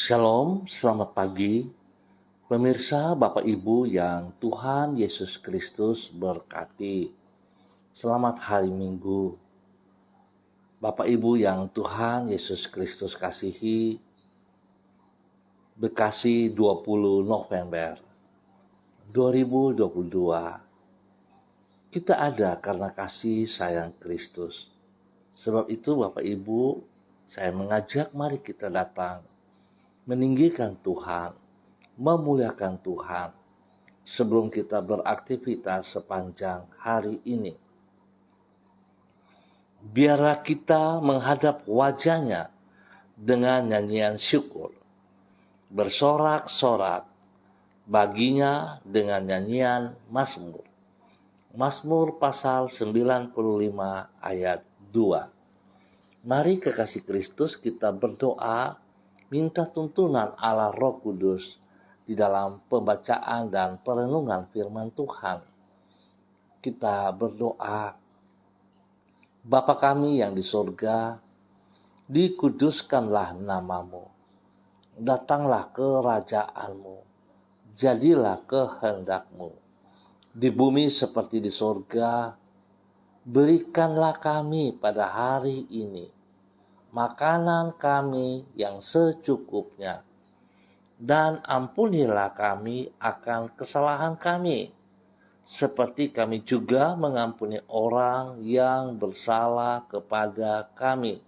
Shalom, selamat pagi, pemirsa Bapak Ibu yang Tuhan Yesus Kristus berkati. Selamat hari Minggu. Bapak Ibu yang Tuhan Yesus Kristus kasihi, Bekasi 20 November 2022. Kita ada karena kasih sayang Kristus. Sebab itu Bapak Ibu, saya mengajak mari kita datang meninggikan Tuhan, memuliakan Tuhan sebelum kita beraktivitas sepanjang hari ini. Biarlah kita menghadap wajah-Nya dengan nyanyian syukur, bersorak-sorak baginya dengan nyanyian Mazmur. Mazmur pasal 95 ayat 2. Mari kekasih Kristus kita berdoa, minta tuntunan Allah Roh Kudus di dalam pembacaan dan perenungan firman Tuhan. Kita berdoa, Bapa kami yang di surga, dikuduskanlah namamu. Datanglah kerajaan-Mu, jadilah kehendak-Mu. Di bumi seperti di surga, berikanlah kami pada hari ini makanan kami yang secukupnya, dan ampunilah kami akan kesalahan kami, seperti kami juga mengampuni orang yang bersalah kepada kami.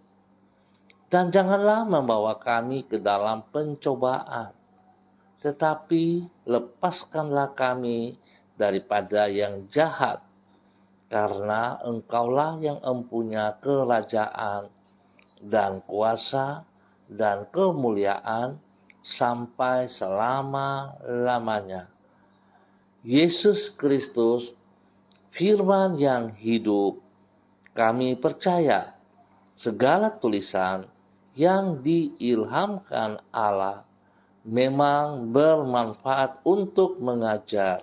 Dan janganlah membawa kami ke dalam pencobaan, tetapi lepaskanlah kami daripada yang jahat, karena Engkaulah yang empunya kerajaan dan kuasa dan kemuliaan sampai selama-lamanya. Yesus Kristus, firman yang hidup, kami percaya segala tulisan yang diilhamkan Allah memang bermanfaat untuk mengajar,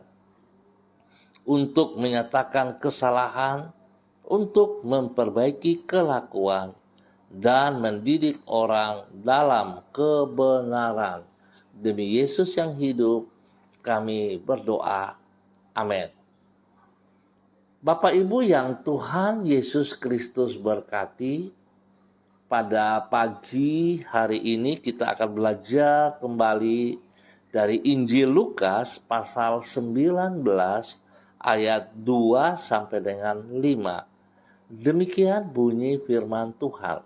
untuk menyatakan kesalahan, untuk memperbaiki kelakuan, dan mendidik orang dalam kebenaran. Demi Yesus yang hidup, kami berdoa. Amin. Bapak Ibu yang Tuhan Yesus Kristus berkati, pada pagi hari ini kita akan belajar kembali dari Injil Lukas pasal 19 ayat 2 sampai dengan 5. Demikian bunyi firman Tuhan.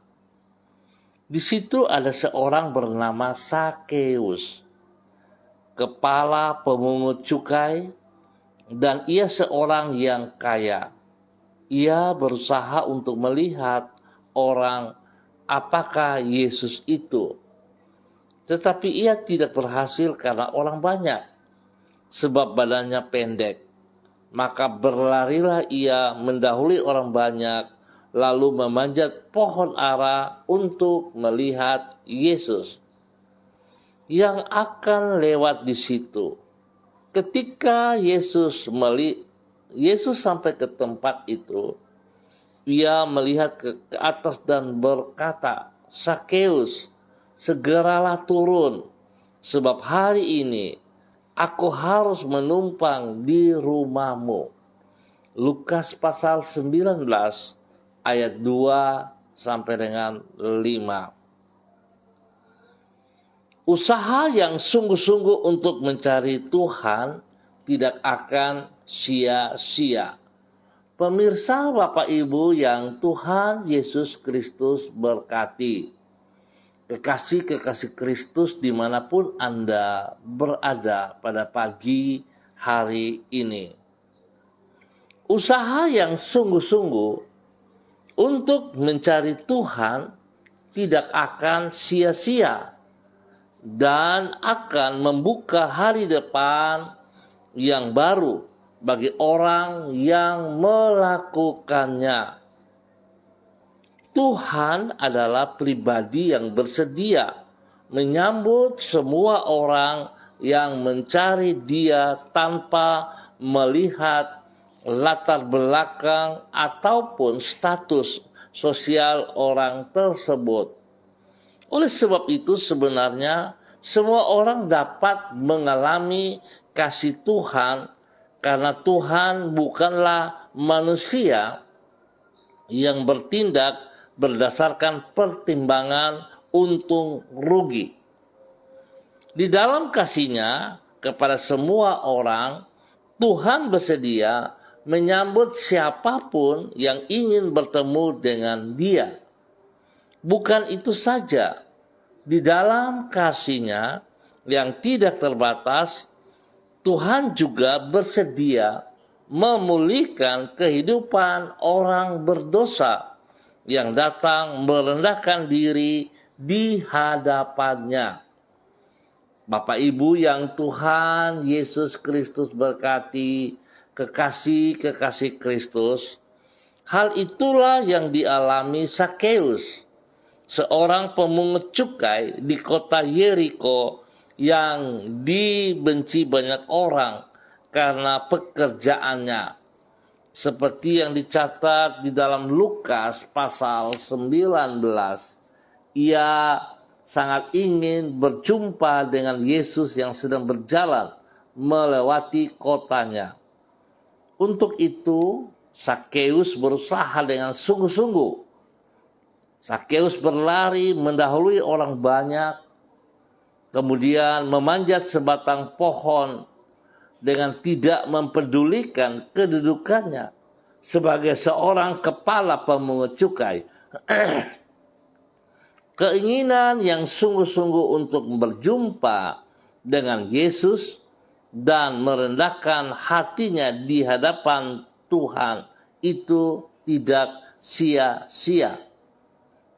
Di situ ada seorang bernama Sakeus, kepala pemungut cukai, dan ia seorang yang kaya. Ia berusaha untuk melihat orang apakah Yesus itu. Tetapi ia tidak berhasil karena orang banyak, sebab badannya pendek. Maka berlarilah ia mendahului orang banyak, lalu memanjat pohon ara untuk melihat Yesus yang akan lewat di situ. Ketika Yesus sampai ke tempat itu, ia melihat ke atas dan berkata, "Sakeus, segeralah turun, sebab hari ini aku harus menumpang di rumahmu." Lukas pasal 19 ayat 2 sampai dengan 5. Usaha yang sungguh-sungguh untuk mencari Tuhan tidak akan sia-sia. Pemirsa Bapak Ibu yang Tuhan Yesus Kristus berkati, kekasih-kekasih Kristus dimanapun Anda berada pada pagi hari ini. Usaha yang sungguh-sungguh untuk mencari Tuhan tidak akan sia-sia dan akan membuka hari depan yang baru bagi orang yang melakukannya. Tuhan adalah pribadi yang bersedia menyambut semua orang yang mencari Dia tanpa melihat latar belakang ataupun status sosial orang tersebut. Oleh sebab itu sebenarnya Semua orang dapat mengalami kasih Tuhan karena Tuhan bukanlah manusia yang bertindak berdasarkan pertimbangan untung rugi. Di dalam kasih-Nya kepada semua orang, Tuhan bersedia menyambut siapapun yang ingin bertemu dengan Dia. Bukan itu saja, di dalam kasih-Nya yang tidak terbatas, Tuhan juga bersedia memulihkan kehidupan orang berdosa yang datang merendahkan diri di hadapan-Nya. Bapak Ibu yang Tuhan Yesus Kristus berkati, kekasih-kekasih Kristus, hal itulah yang dialami Sakeus, seorang pemungut cukai di kota Yeriko yang dibenci banyak orang karena pekerjaannya. Seperti yang dicatat di dalam Lukas pasal 19, ia sangat ingin berjumpa dengan Yesus yang sedang berjalan melewati kotanya. Untuk itu, Sakeus berusaha dengan sungguh-sungguh. Sakeus berlari mendahului orang banyak, kemudian memanjat sebatang pohon dengan tidak mempedulikan kedudukannya sebagai seorang kepala pemungut cukai. Keinginan yang sungguh-sungguh untuk berjumpa dengan Yesus dan merendahkan hatinya di hadapan Tuhan itu tidak sia-sia.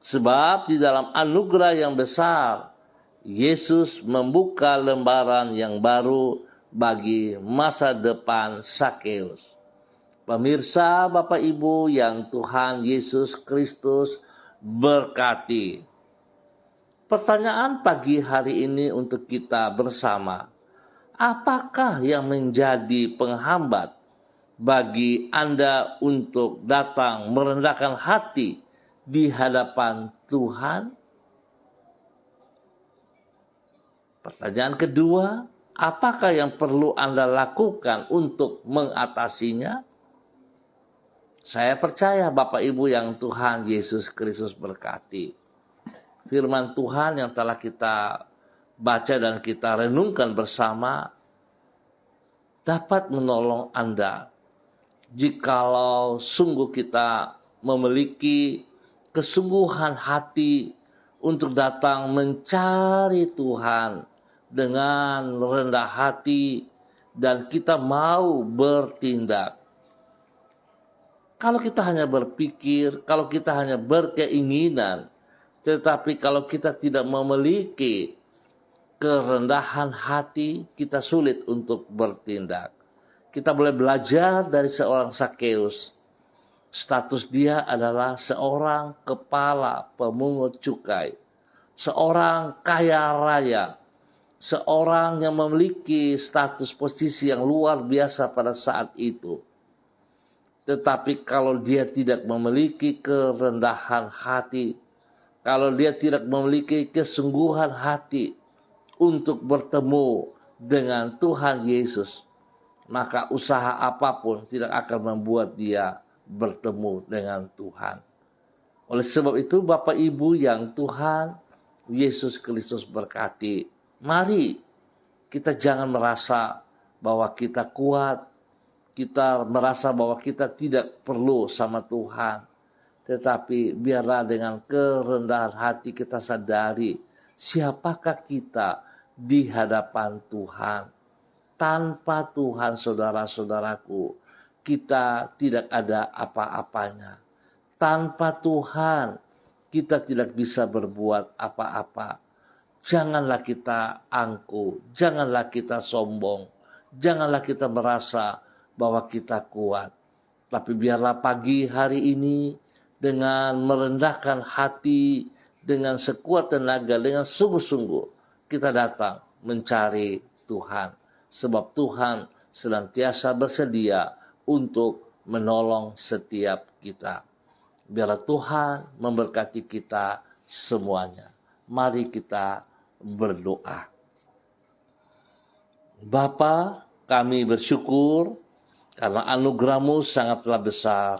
Sebab di dalam anugerah yang besar, Yesus membuka lembaran yang baru bagi masa depan Sakeus. Pemirsa, Bapak Ibu yang Tuhan Yesus Kristus berkati. Pertanyaan pagi hari ini untuk kita bersama, apakah yang menjadi penghambat bagi Anda untuk datang merendahkan hati di hadapan Tuhan? Pertanyaan kedua, apakah yang perlu Anda lakukan untuk mengatasinya? Saya percaya Bapak Ibu yang Tuhan Yesus Kristus berkati, firman Tuhan yang telah kita baca dan kita renungkan bersama dapat menolong Anda jikalau sungguh kita memiliki kesungguhan hati untuk datang mencari Tuhan dengan rendah hati dan kita mau bertindak. Kalau kita hanya berpikir, kalau kita hanya berkeinginan, tetapi kalau kita tidak memiliki kerendahan hati, kita sulit untuk bertindak. Kita boleh belajar dari seorang Sakeus. Status dia adalah seorang kepala pemungut cukai, seorang kaya raya, seorang yang memiliki status posisi yang luar biasa pada saat itu. Tetapi kalau dia tidak memiliki kerendahan hati, kalau dia tidak memiliki kesungguhan hati untuk bertemu dengan Tuhan Yesus, maka usaha apapun tidak akan membuat dia bertemu dengan Tuhan. Oleh sebab itu, Bapak Ibu yang Tuhan Yesus Kristus berkati, mari kita jangan merasa bahwa kita kuat, kita merasa bahwa kita tidak perlu sama Tuhan. Tetapi biarlah dengan kerendahan hati kita sadari siapakah kita di hadapan Tuhan. Tanpa Tuhan, saudara-saudaraku, kita tidak ada apa-apanya. Tanpa Tuhan, kita tidak bisa berbuat apa-apa. Janganlah kita angkuh, janganlah kita sombong, janganlah kita merasa bahwa kita kuat. Tapi biarlah pagi hari ini dengan merendahkan hati, dengan sekuat tenaga, dengan sungguh-sungguh kita datang mencari Tuhan. Sebab Tuhan senantiasa bersedia untuk menolong setiap kita. Biarlah Tuhan memberkati kita semuanya. Mari kita berdoa. Bapa, kami bersyukur karena anugerah-Mu sangatlah besar.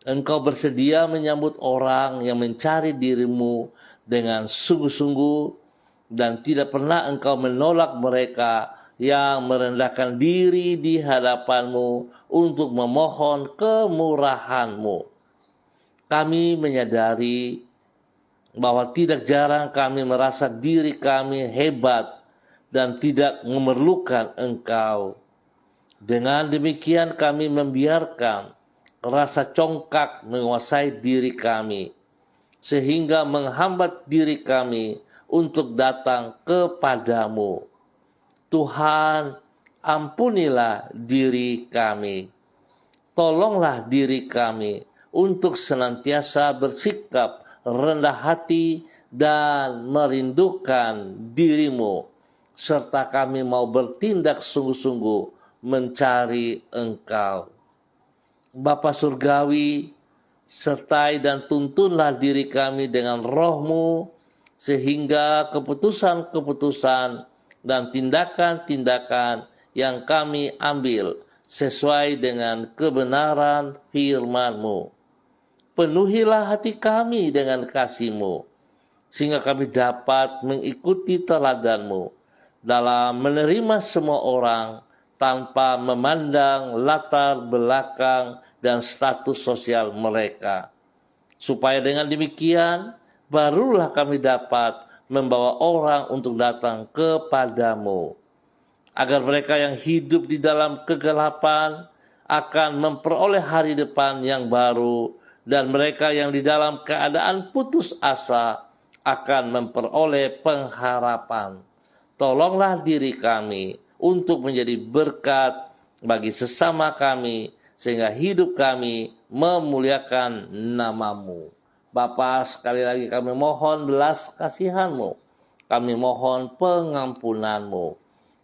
Engkau bersedia menyambut orang yang mencari diri-Mu dengan sungguh-sungguh dan tidak pernah Engkau menolak mereka yang merendahkan diri di hadapan-Mu untuk memohon kemurahan-Mu. Kami menyadari bahwa tidak jarang kami merasa diri kami hebat dan tidak memerlukan Engkau. Dengan demikian kami membiarkan rasa congkak menguasai diri kami, sehingga menghambat diri kami untuk datang kepadamu. Tuhan, ampunilah diri kami. Tolonglah diri kami untuk senantiasa bersikap rendah hati dan merindukan diri-Mu, serta kami mau bertindak sungguh-sungguh mencari Engkau. Bapa Surgawi, sertai dan tuntunlah diri kami dengan Roh-Mu, sehingga keputusan-keputusan dan tindakan-tindakan yang kami ambil sesuai dengan kebenaran firman-Mu. Penuhilah hati kami dengan kasih-Mu, sehingga kami dapat mengikuti teladan-Mu dalam menerima semua orang tanpa memandang latar belakang dan status sosial mereka. Supaya dengan demikian, barulah kami dapat membawa orang untuk datang kepadamu. Agar mereka yang hidup di dalam kegelapan akan memperoleh hari depan yang baru, dan mereka yang di dalam keadaan putus asa akan memperoleh pengharapan. Tolonglah diri kami untuk menjadi berkat bagi sesama kami, sehingga hidup kami memuliakan nama-Mu. Bapa, sekali lagi kami mohon belas kasihan-Mu, kami mohon pengampunan-Mu.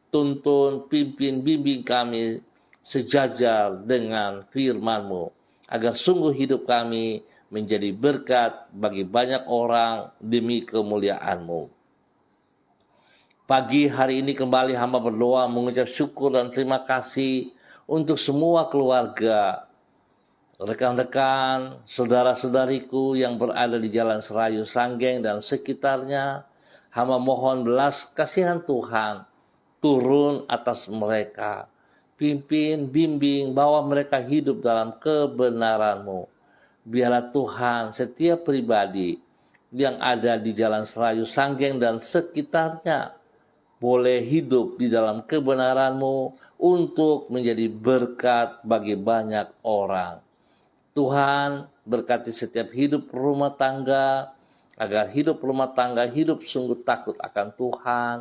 Tuntun, pimpin, bimbing kami sejajar dengan firman-Mu, agar sungguh hidup kami menjadi berkat bagi banyak orang demi kemuliaan-Mu. Pagi hari ini kembali hamba berdoa mengucap syukur dan terima kasih untuk semua keluarga, rekan-rekan, saudara-saudariku yang berada di Jalan Serayu Sanggeng dan sekitarnya. Hamba mohon belas kasihan Tuhan turun atas mereka. Pimpin, bimbing, bawa mereka hidup dalam kebenaran-Mu. Biarlah Tuhan setiap pribadi yang ada di Jalan Serayu Sanggeng dan sekitarnya boleh hidup di dalam kebenaran-Mu untuk menjadi berkat bagi banyak orang. Tuhan, berkati setiap hidup rumah tangga, agar hidup rumah tangga hidup sungguh takut akan Tuhan.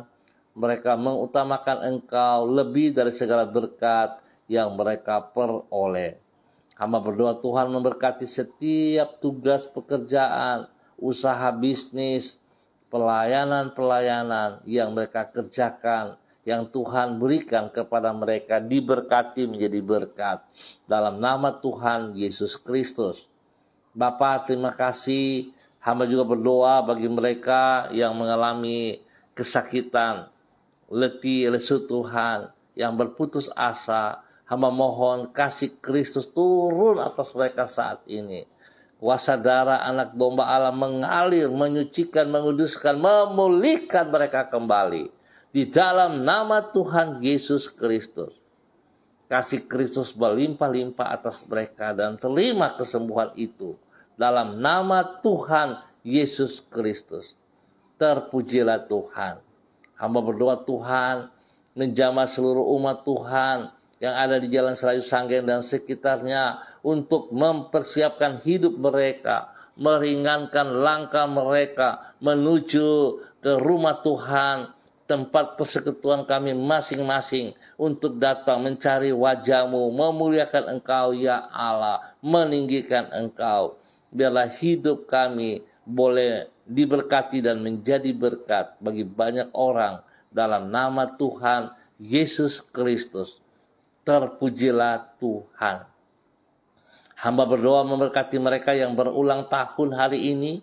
Mereka mengutamakan Engkau lebih dari segala berkat yang mereka peroleh. Hamba berdoa Tuhan memberkati setiap tugas pekerjaan, usaha bisnis, pelayanan-pelayanan yang mereka kerjakan, yang Tuhan berikan kepada mereka, diberkati menjadi berkat. Dalam nama Tuhan Yesus Kristus. Bapa, terima kasih. Hamba juga berdoa bagi mereka yang mengalami kesakitan, letih, lesu Tuhan, yang berputus asa. Hamba mohon kasih Kristus turun atas mereka saat ini. Kuasa darah anak domba Allah mengalir, menyucikan, menguduskan, memulihkan mereka kembali. Di dalam nama Tuhan Yesus Kristus. Kasih Kristus berlimpah-limpah atas mereka dan terima kesembuhan itu. Dalam nama Tuhan Yesus Kristus. Terpujilah Tuhan. Hamba berdoa Tuhan menjamah seluruh umat Tuhan yang ada di Jalan Serayu Sanggeng dan sekitarnya untuk mempersiapkan hidup mereka, meringankan langkah mereka menuju ke rumah Tuhan, tempat persekutuan kami masing-masing, untuk datang mencari wajah-Mu, memuliakan Engkau ya Allah, meninggikan Engkau. Biarlah hidup kami boleh diberkati dan menjadi berkat bagi banyak orang dalam nama Tuhan Yesus Kristus. Terpujilah Tuhan. Hamba berdoa memberkati mereka yang berulang tahun hari ini.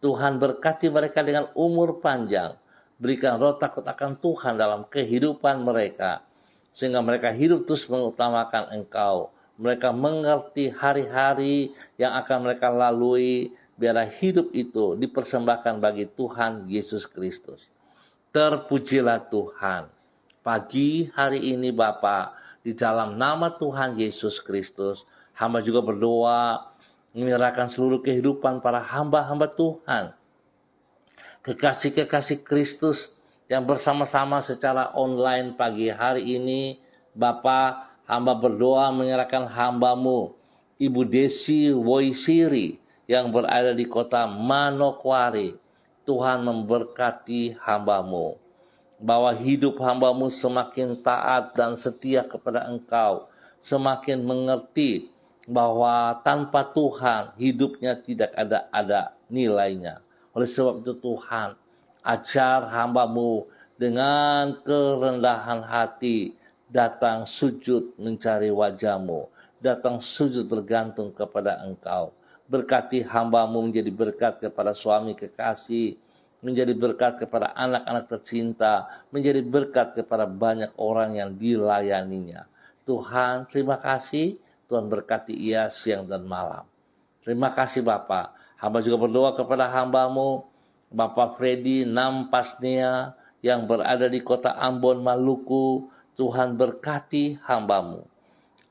Tuhan berkati mereka dengan umur panjang, Berikan roh takut akan Tuhan dalam kehidupan mereka, sehingga mereka hidup terus mengutamakan Engkau. Mereka mengerti hari-hari yang akan mereka lalui, biarlah hidup itu dipersembahkan bagi Tuhan Yesus Kristus. Terpujilah Tuhan. Pagi hari ini Bapa, di dalam nama Tuhan Yesus Kristus, hamba juga berdoa menyerahkan seluruh kehidupan para hamba-hamba Tuhan, kekasih-kekasih Kristus yang bersama-sama secara online pagi hari ini. Bapa, hamba berdoa menyerahkan hamba-Mu, Ibu Desi Woisiri yang berada di kota Manokwari. Tuhan memberkati hamba-Mu, bahwa hidup hamba-Mu semakin taat dan setia kepada Engkau, semakin mengerti bahwa tanpa Tuhan hidupnya tidak ada nilainya. Oleh sebab itu Tuhan, ajar hamba-Mu dengan kerendahan hati datang sujud mencari wajah-Mu, datang sujud bergantung kepada Engkau. Berkati hamba-Mu menjadi berkat kepada suami kekasih, menjadi berkat kepada anak-anak tercinta, menjadi berkat kepada banyak orang yang dilayaninya. Tuhan, terima kasih. Tuhan berkati ia siang dan malam. Terima kasih Bapa. Hamba juga berdoa kepada hamba-Mu, Bapak Freddy Nampasnia yang berada di kota Ambon, Maluku. Tuhan berkati hamba-Mu.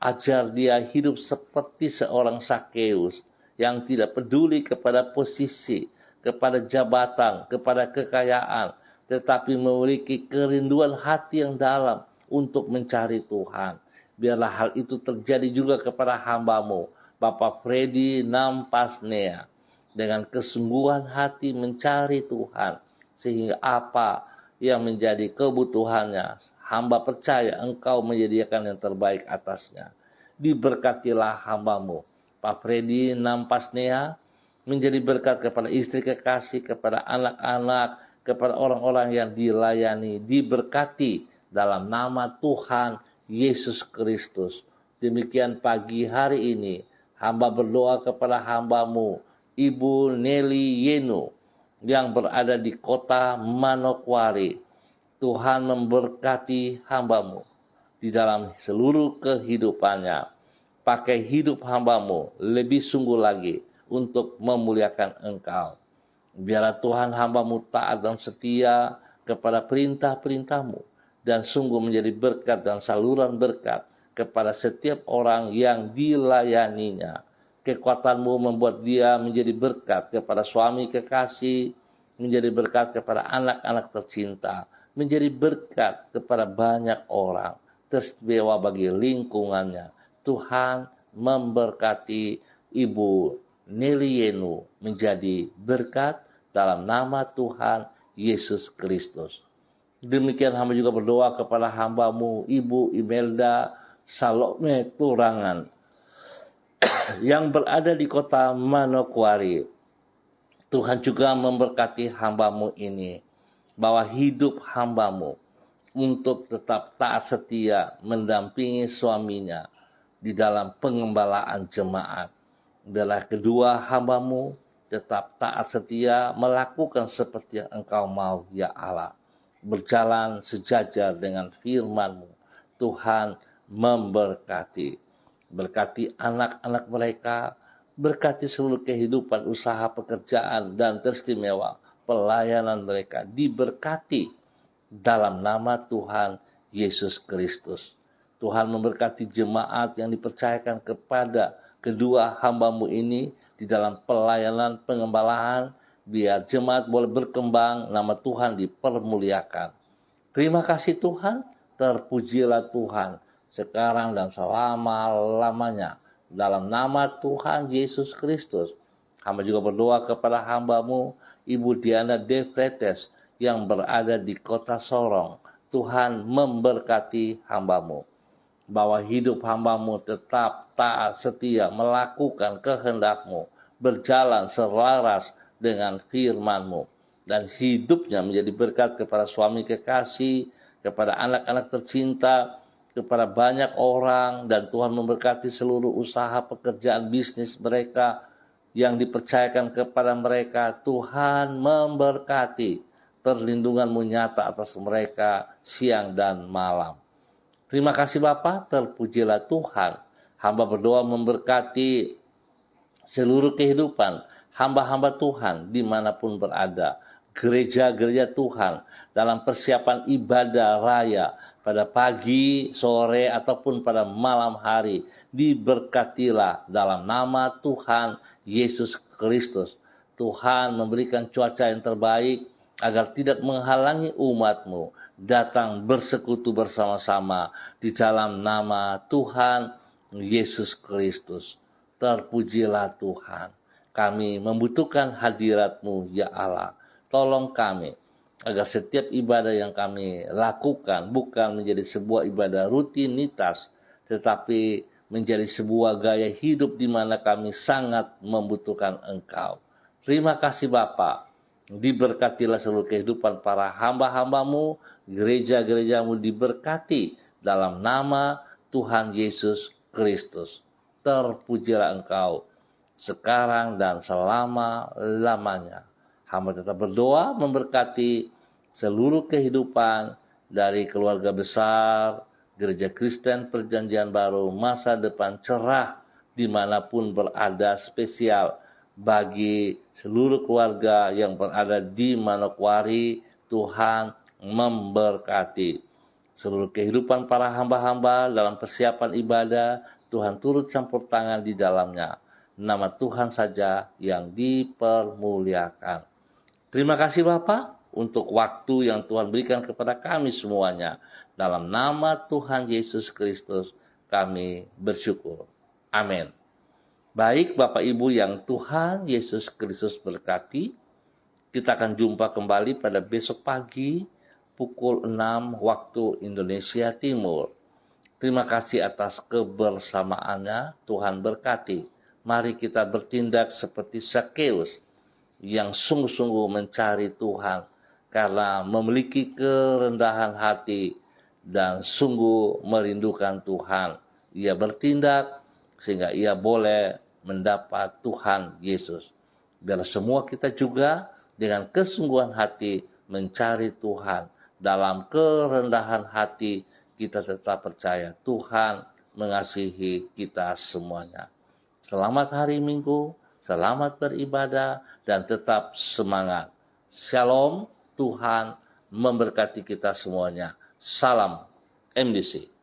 Ajar dia hidup seperti seorang Sakeus yang tidak peduli kepada posisi, kepada jabatan, kepada kekayaan, tetapi memiliki kerinduan hati yang dalam untuk mencari Tuhan. Biarlah hal itu terjadi juga kepada hamba-Mu, Bapak Freddy Nampasnea, dengan kesungguhan hati mencari Tuhan, sehingga apa yang menjadi kebutuhannya, hamba percaya Engkau menyediakan yang terbaik atasnya. Diberkatilah hamba-Mu, Pak Freddy Nampasnea, menjadi berkat kepada istri kekasih, kepada anak-anak, kepada orang-orang yang dilayani, diberkati dalam nama Tuhan Yesus Kristus. Demikian pagi hari ini, hamba berdoa kepada hamba-Mu, Ibu Nelly Yenu, yang berada di kota Manokwari. Tuhan memberkati hamba-Mu di dalam seluruh kehidupannya. Pakai hidup hamba-Mu lebih sungguh lagi untuk memuliakan Engkau. Biarlah Tuhan hamba-Mu taat dan setia kepada perintah-perintah-Mu, dan sungguh menjadi berkat dan saluran berkat kepada setiap orang yang dilayaninya. Kekuatan-Mu membuat dia menjadi berkat kepada suami kekasih, menjadi berkat kepada anak-anak tercinta, menjadi berkat kepada banyak orang, teristimewa bagi lingkungannya. Tuhan memberkati Ibu Nelly Yenu menjadi berkat dalam nama Tuhan Yesus Kristus. Demikian hamba juga berdoa kepada hamba-Mu, Ibu Imelda Salome Turangan, yang berada di kota Manokwari. Tuhan juga memberkati hamba-Mu ini, bahwa hidup hamba-Mu untuk tetap taat setia mendampingi suaminya di dalam pengembalaan jemaat. Biarlah kedua hamba-Mu tetap taat setia melakukan seperti yang Engkau mau, ya Allah. Berjalan sejajar dengan firman-Mu. Tuhan memberkati. Berkati anak-anak mereka, berkati seluruh kehidupan, usaha, pekerjaan, dan teristimewa pelayanan mereka. Diberkati dalam nama Tuhan Yesus Kristus. Tuhan memberkati jemaat yang dipercayakan kepada kedua hamba-Mu ini di dalam pelayanan pengembalaan, biar jemaat boleh berkembang, nama Tuhan dipermuliakan. Terima kasih Tuhan, terpujilah Tuhan sekarang dan selama-lamanya. Dalam nama Tuhan Yesus Kristus, hamba juga berdoa kepada hamba-Mu, Ibu Diana De Fretes, yang berada di kota Sorong. Tuhan memberkati hamba-Mu, bahwa hidup hamba-Mu tetap taat setia melakukan kehendak-Mu, berjalan selaras dengan firman-Mu, dan hidupnya menjadi berkat kepada suami kekasih, kepada anak-anak tercinta, kepada banyak orang, dan Tuhan memberkati seluruh usaha, pekerjaan, bisnis mereka yang dipercayakan kepada mereka. Tuhan memberkati perlindungan-Mu nyata atas mereka siang dan malam. Terima kasih Bapa, terpujilah Tuhan. Hamba berdoa memberkati seluruh kehidupan hamba-hamba Tuhan dimanapun berada. Gereja-gereja Tuhan dalam persiapan ibadah raya pada pagi, sore, ataupun pada malam hari. Diberkatilah dalam nama Tuhan Yesus Kristus. Tuhan memberikan cuaca yang terbaik agar tidak menghalangi umat-Mu datang bersekutu bersama-sama di dalam nama Tuhan Yesus Kristus. Terpujilah Tuhan. Kami membutuhkan hadirat-Mu ya Allah. Tolong kami agar setiap ibadah yang kami lakukan bukan menjadi sebuah ibadah rutinitas, tetapi menjadi sebuah gaya hidup di mana kami sangat membutuhkan Engkau. Terima kasih Bapa. Diberkatilah seluruh kehidupan para hamba-hamba-Mu, gereja-gereja-Mu diberkati dalam nama Tuhan Yesus Kristus. Terpujilah Engkau sekarang dan selama-lamanya. Hamba tetap berdoa memberkati seluruh kehidupan dari keluarga besar Gereja Kristen Perjanjian Baru, masa depan cerah dimanapun berada, spesial bagi seluruh keluarga yang berada di Manokwari. Tuhan memberkati seluruh kehidupan para hamba-hamba dalam persiapan ibadah. Tuhan turut campur tangan di dalamnya. Nama Tuhan saja yang dipermuliakan. Terima kasih Bapa untuk waktu yang Tuhan berikan kepada kami semuanya. Dalam nama Tuhan Yesus Kristus kami bersyukur. Amin. Baik Bapak Ibu yang Tuhan Yesus Kristus berkati, kita akan jumpa kembali pada besok pagi pukul 6 waktu Indonesia Timur. Terima kasih atas kebersamaannya. Tuhan berkati. Mari kita bertindak seperti Zakeus yang sungguh-sungguh mencari Tuhan karena memiliki kerendahan hati dan sungguh merindukan Tuhan. Ia bertindak sehingga ia boleh mendapat Tuhan Yesus. Biar semua kita juga dengan kesungguhan hati mencari Tuhan. Dalam kerendahan hati kita tetap percaya Tuhan mengasihi kita semuanya. Selamat hari Minggu, selamat beribadah, dan tetap semangat. Shalom, Tuhan memberkati kita semuanya. Salam MDC.